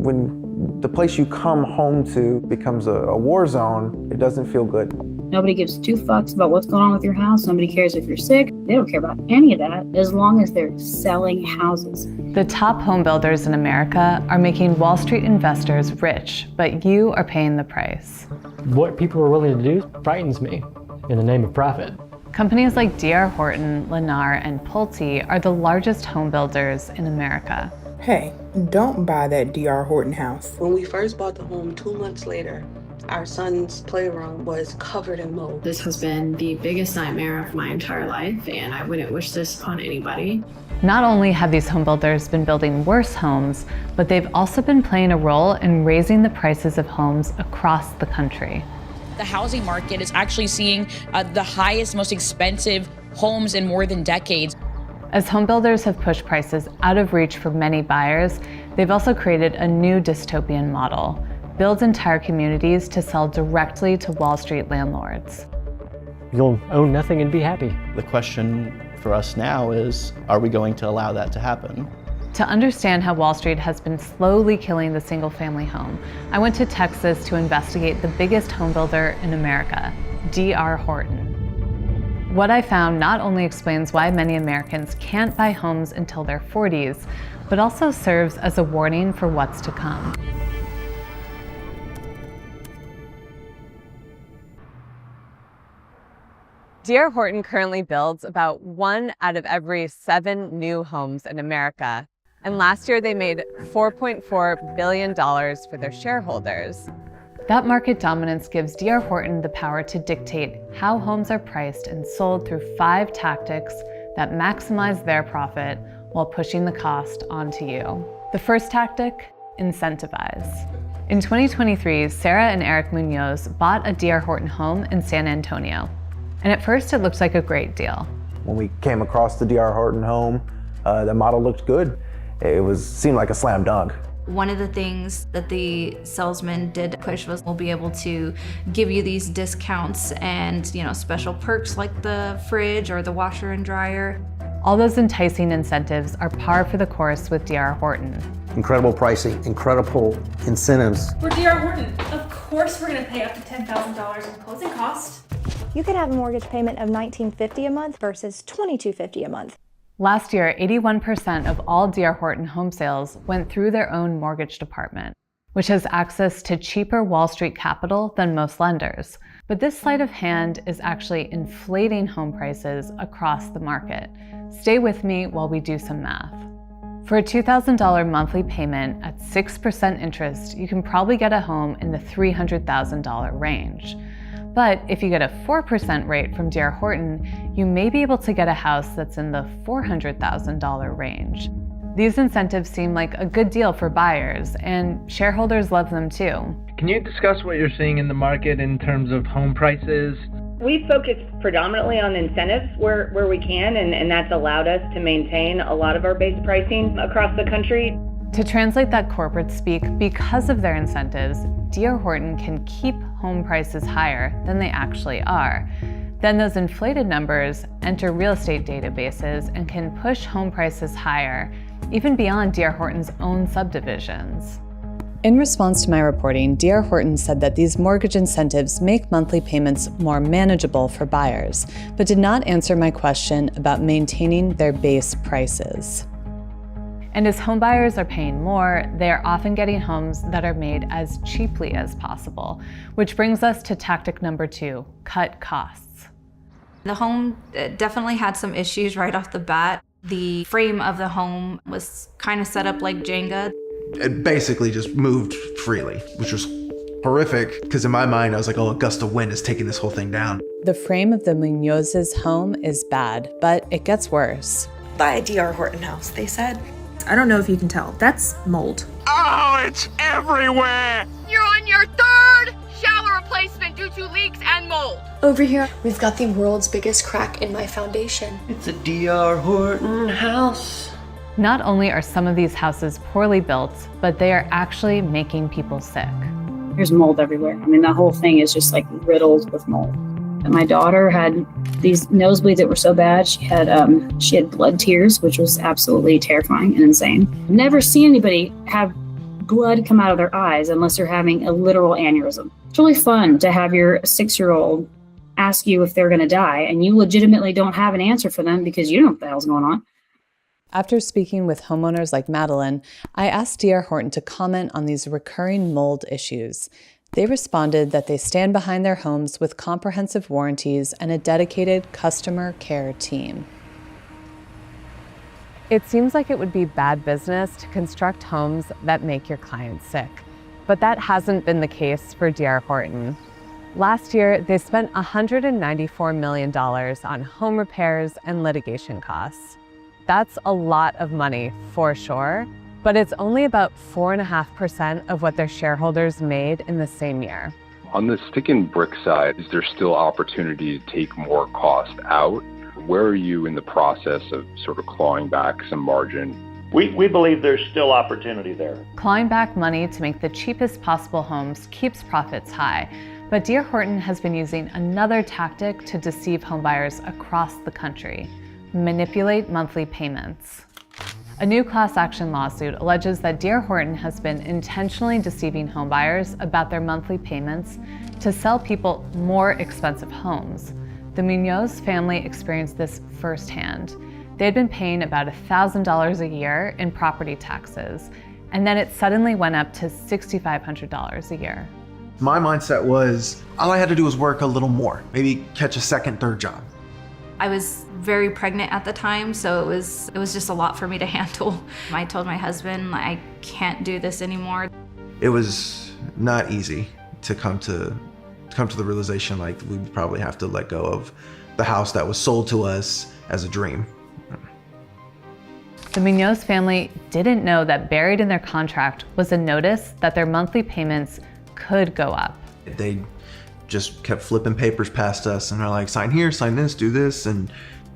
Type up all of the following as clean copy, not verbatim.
When the place you come home to becomes a war zone, it doesn't feel good. Nobody gives two fucks about what's going on with your house. Nobody cares if you're sick. They don't care about any of that as long as they're selling houses. The top home builders in America are making Wall Street investors rich, but you are paying the price. What people are willing to do frightens me in the name of profit. Companies like D.R. Horton, Lennar, and Pulte are the largest home builders in America. Hey, don't buy that D.R. Horton house. When we first bought the home 2 months later, our son's playroom was covered in mold. This has been the biggest nightmare of my entire life, and I wouldn't wish this upon anybody. Not only have these home builders been building worse homes, but they've also been playing a role in raising the prices of homes across the country. The housing market is actually seeing the highest, most expensive homes in more than decades. As home builders have pushed prices out of reach for many buyers, they've also created a new dystopian model: build entire communities to sell directly to Wall Street landlords. You'll own nothing and be happy. The question for us now is, are we going to allow that to happen? To understand how Wall Street has been slowly killing the single-family home, I went to Texas to investigate the biggest home builder in America, D.R. Horton. What I found not only explains why many Americans can't buy homes until their 40s, but also serves as a warning for what's to come. D.R. Horton currently builds about 1 out of every 7 new homes in America. And last year they made $4.4 billion for their shareholders. That market dominance gives D.R. Horton the power to dictate how homes are priced and sold through 5 tactics that maximize their profit while pushing the cost onto you. The first tactic, incentivize. In 2023, Sarah and Eric Munoz bought a D.R. Horton home in San Antonio. And at first it looked like a great deal. When we came across the D.R. Horton home, the model looked good. Seemed like a slam dunk. One of the things that the salesman did push was we'll be able to give you these discounts and, special perks like the fridge or the washer and dryer. All those enticing incentives are par for the course with D.R. Horton. Incredible pricing, incredible incentives. We're D.R. Horton. Of course we're going to pay up to $10,000 in closing costs. You could have a mortgage payment of $1,950 a month versus $2,250 a month. Last year, 81% of all D.R. Horton home sales went through their own mortgage department, which has access to cheaper Wall Street capital than most lenders. But this sleight of hand is actually inflating home prices across the market. Stay with me while we do some math. For a $2,000 monthly payment at 6% interest, you can probably get a home in the $300,000 range. But if you get a 4% rate from D.R. Horton, you may be able to get a house that's in the $400,000 range. These incentives seem like a good deal for buyers, and shareholders love them too. Can you discuss what you're seeing in the market in terms of home prices? We focus predominantly on incentives where we can, and that's allowed us to maintain a lot of our base pricing across the country. To translate that corporate speak, because of their incentives, D.R. Horton can keep home prices higher than they actually are. Then those inflated numbers enter real estate databases and can push home prices higher, even beyond D.R. Horton's own subdivisions. In response to my reporting, D.R. Horton said that these mortgage incentives make monthly payments more manageable for buyers, but did not answer my question about maintaining their base prices. And as homebuyers are paying more, they are often getting homes that are made as cheaply as possible, which brings us to tactic number 2, cut costs. The home definitely had some issues right off the bat. The frame of the home was kind of set up like Jenga. It basically just moved freely, which was horrific, because in my mind, I was like, oh, a gust of wind is taking this whole thing down. The frame of the Munoz's home is bad, but it gets worse. Buy a D.R. Horton house, they said. I don't know if you can tell. That's mold. Oh, it's everywhere! You're on your 3rd shower replacement due to leaks and mold. Over here, we've got the world's biggest crack in my foundation. It's a D.R. Horton house. Not only are some of these houses poorly built, but they are actually making people sick. There's mold everywhere. I mean, the whole thing is just like riddled with mold. And my daughter had these nosebleeds that were so bad. She had blood tears, which was absolutely terrifying and insane. Never seen anybody have blood come out of their eyes unless they're having a literal aneurysm. It's really fun to have your 6-year-old ask you if they're going to die, and you legitimately don't have an answer for them because you don't know what the hell's going on. After speaking with homeowners like Madeline, I asked D.R. Horton to comment on these recurring mold issues. They responded that they stand behind their homes with comprehensive warranties and a dedicated customer care team. It seems like it would be bad business to construct homes that make your clients sick, but that hasn't been the case for D.R. Horton. Last year, they spent $194 million on home repairs and litigation costs. That's a lot of money, for sure, but it's only about 4.5% of what their shareholders made in the same year. On the stick and brick side, is there still opportunity to take more cost out? Where are you in the process of sort of clawing back some margin? We believe there's still opportunity there. Clawing back money to make the cheapest possible homes keeps profits high, but D.R. Horton has been using another tactic to deceive homebuyers across the country: manipulate monthly payments. A new class action lawsuit alleges that D.R. Horton has been intentionally deceiving homebuyers about their monthly payments to sell people more expensive homes. The Munoz family experienced this firsthand. They had been paying about $1,000 a year in property taxes, and then it suddenly went up to $6,500 a year. My mindset was, all I had to do was work a little more, maybe catch a second, third job. I was very pregnant at the time, so it was just a lot for me to handle. I told my husband, I can't do this anymore. It was not easy to come to the realization like we probably have to let go of the house that was sold to us as a dream. The Munoz family didn't know that buried in their contract was a notice that their monthly payments could go up. They just kept flipping papers past us and they're like, sign here, sign this, do this, and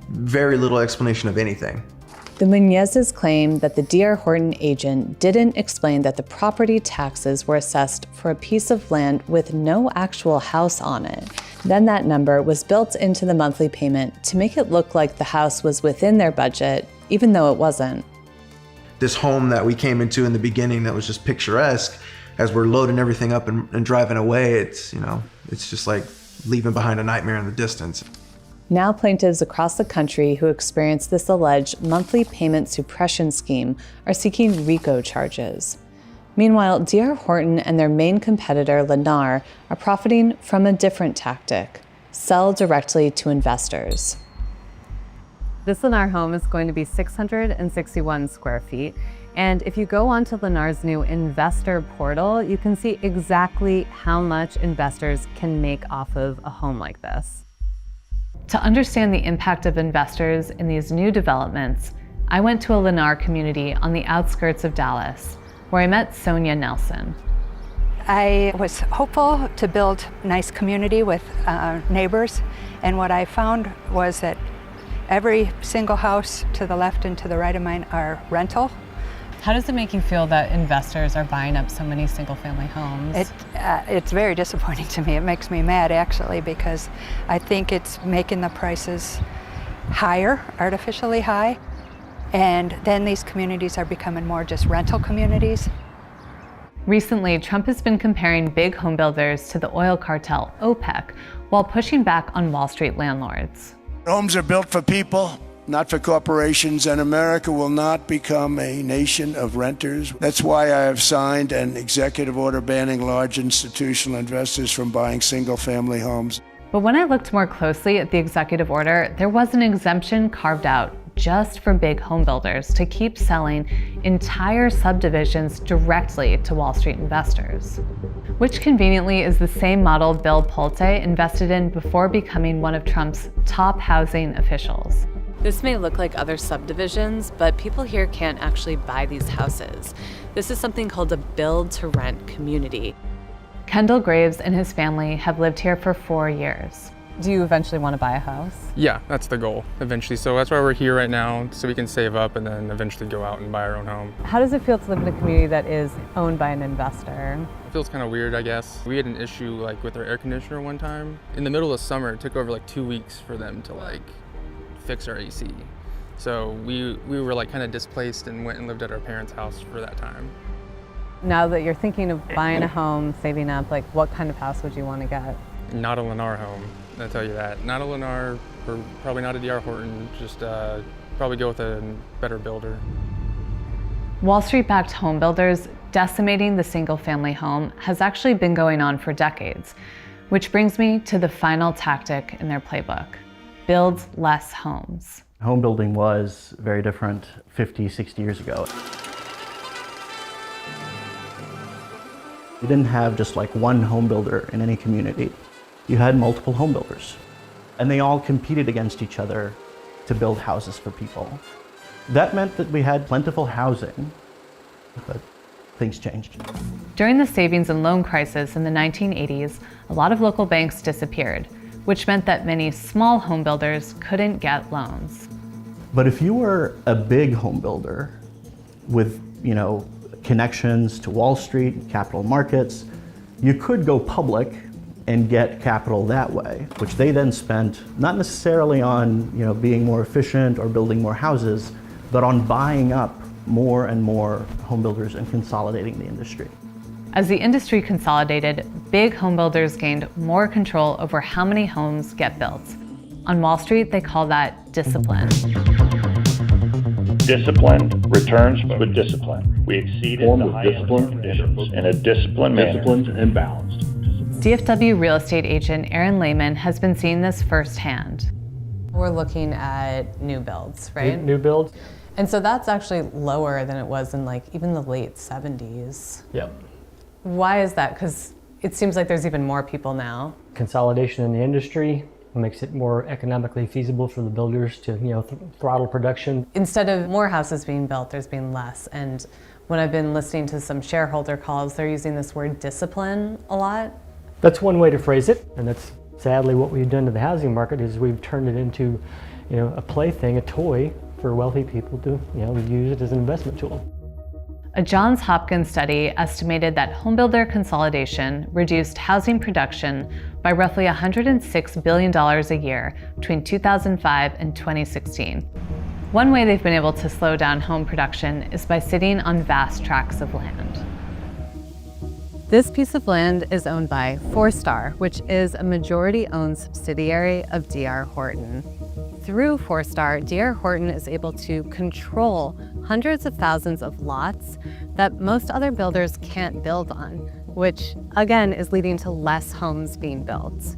very little explanation of anything. The Munozes claim that the D.R. Horton agent didn't explain that the property taxes were assessed for a piece of land with no actual house on it. Then that number was built into the monthly payment to make it look like the house was within their budget, even though it wasn't. This home that we came into in the beginning that was just picturesque, as we're loading everything up and driving away, it's just like leaving behind a nightmare in the distance. Now plaintiffs across the country who experienced this alleged monthly payment suppression scheme are seeking RICO charges. Meanwhile, D.R. Horton and their main competitor, Lennar, are profiting from a different tactic: sell directly to investors. This Lennar home is going to be 661 square feet. And if you go onto Lennar's new investor portal, you can see exactly how much investors can make off of a home like this. To understand the impact of investors in these new developments, I went to a Lennar community on the outskirts of Dallas, where I met Sonia Nelson. I was hopeful to build a nice community with neighbors, and what I found was that every single house to the left and to the right of mine are rental. How does it make you feel that investors are buying up so many single-family homes? It's very disappointing to me. It makes me mad, actually, because I think it's making the prices higher, artificially high, and then these communities are becoming more just rental communities. Recently, Trump has been comparing big home builders to the oil cartel OPEC while pushing back on Wall Street landlords. Homes are built for people, not for corporations, and America will not become a nation of renters. That's why I have signed an executive order banning large institutional investors from buying single-family homes. But when I looked more closely at the executive order, there was an exemption carved out just for big home builders to keep selling entire subdivisions directly to Wall Street investors, which conveniently is the same model Bill Pulte invested in before becoming one of Trump's top housing officials. This may look like other subdivisions, but people here can't actually buy these houses. This is something called a build-to-rent community. Kendall Graves and his family have lived here for 4 years. Do you eventually want to buy a house? Yeah, that's the goal, eventually. So that's why we're here right now, so we can save up and then eventually go out and buy our own home. How does it feel to live in a community that is owned by an investor? It feels kind of weird, I guess. We had an issue with our air conditioner one time. In the middle of summer, it took over 2 weeks for them to fix our AC. So we were kind of displaced and went and lived at our parents' house for that time. Now that you're thinking of buying a home, saving up, like what kind of house would you want to get? Not a Lennar home, I'll tell you that. Not a Lennar, or probably not a D.R. Horton, just probably go with a better builder. Wall Street-backed home builders decimating the single-family home has actually been going on for decades, which brings me to the final tactic in their playbook: build less homes. Home building was very different 50, 60 years ago. You didn't have just like one home builder in any community. You had multiple home builders, and they all competed against each other to build houses for people. That meant that we had plentiful housing, but things changed. During the savings and loan crisis in the 1980s, a lot of local banks disappeared, which meant that many small home builders couldn't get loans. But if you were a big home builder with, connections to Wall Street, capital markets, you could go public and get capital that way, which they then spent not necessarily on, being more efficient or building more houses, but on buying up more and more home builders and consolidating the industry. As the industry consolidated, big home builders gained more control over how many homes get built. On Wall Street, they call that discipline. Discipline returns with discipline. We exceeded the high conditions in a disciplined manner. Disciplined and balanced. DFW real estate agent Aaron Lehman has been seeing this firsthand. We're looking at new builds, right? New builds. And so that's actually lower than it was in even the late 70s. Yep. Why is that? Because it seems like there's even more people now. Consolidation in the industry makes it more economically feasible for the builders to, throttle production. Instead of more houses being built, there's been less. And when I've been listening to some shareholder calls, they're using this word discipline a lot. That's one way to phrase it, and that's sadly what we've done to the housing market is we've turned it into, a plaything, a toy for wealthy people to, use it as an investment tool. A Johns Hopkins study estimated that homebuilder consolidation reduced housing production by roughly $106 billion a year between 2005 and 2016. One way they've been able to slow down home production is by sitting on vast tracts of land. This piece of land is owned by Forestar, which is a majority-owned subsidiary of D.R. Horton. Through Forestar, D.R. Horton is able to control hundreds of thousands of lots that most other builders can't build on, which again is leading to less homes being built.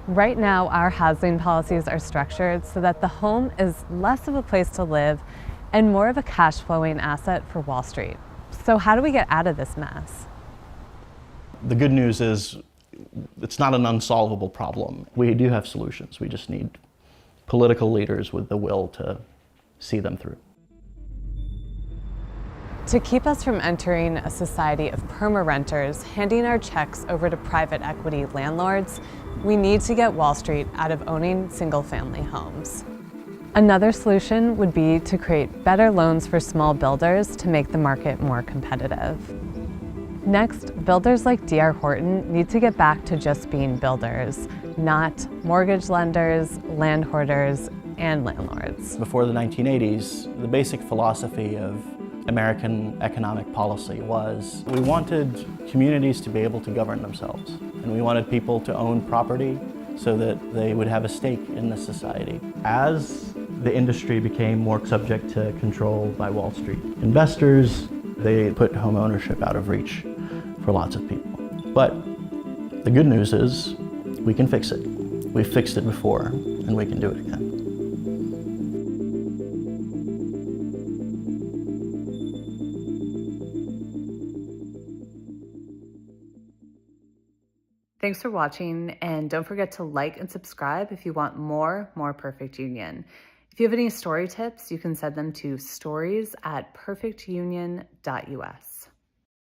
Right now, our housing policies are structured so that the home is less of a place to live and more of a cash flowing asset for Wall Street. So how do we get out of this mess? The good news is it's not an unsolvable problem. We do have solutions. We just need political leaders with the will to see them through. To keep us from entering a society of perma-renters handing our checks over to private equity landlords, we need to get Wall Street out of owning single-family homes. Another solution would be to create better loans for small builders to make the market more competitive. Next, builders like D.R. Horton need to get back to just being builders, not mortgage lenders, land hoarders, and landlords. Before the 1980s, the basic philosophy of American economic policy was we wanted communities to be able to govern themselves, and we wanted people to own property so that they would have a stake in the society. As the industry became more subject to control by Wall Street investors, they put home ownership out of reach for lots of people. But the good news is we can fix it. We've fixed it before, and we can do it again. Thanks for watching, and don't forget to like and subscribe if you want more Perfect Union. If you have any story tips, you can send them to stories@perfectunion.us.